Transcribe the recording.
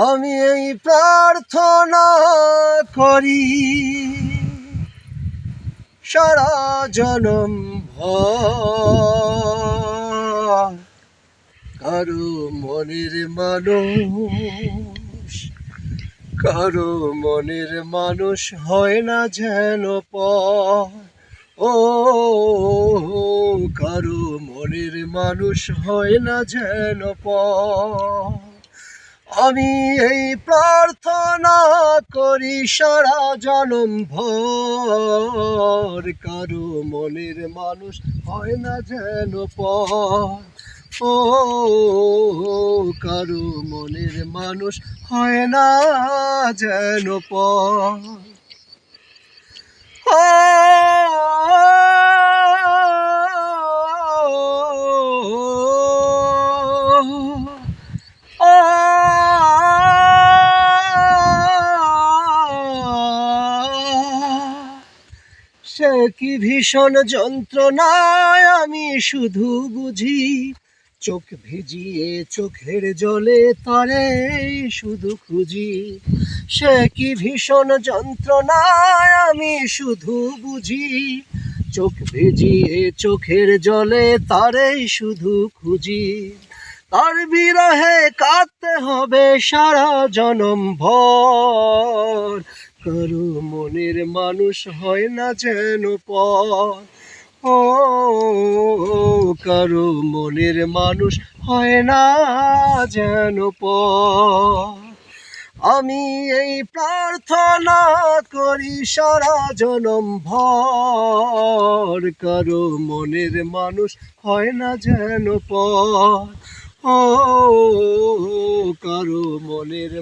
আমি এই প্রার্থনা করি সারা জনম ভর, কারো মনের মানুষ, কারো মনের মানুষ হয় না যেন পর। ও কারো মনের মানুষ হয় না যেন পর। আমি এই প্রার্থনা করি সারা জনম ভর, কারো মনের মানুষ হয় না যেন পর। ও কারো মনের মানুষ হয় না যেন পর। সে কি ভীষণ যন্ত্রণায় আমি শুধু বুঝি, চোখ ভিজিয়ে চোখের জলে তারে শুধু খুঁজি। সে কি ভীষণ যন্ত্রণায় আমি শুধু বুঝি, চোখ ভিজিয়ে চোখের জলে তারেই শুধু খুঁজি। তার বিরহে কাঁদতে হবে সারা জনম ভর, কারো মনের মানুষ হয় না যেন পর। ও কারো মনের মানুষ হয় না যেন পর। আমি এই প্রার্থনা করি সারা জনম ভর, কারো মনের মানুষ হয় না যেন পর। ও কারো মনের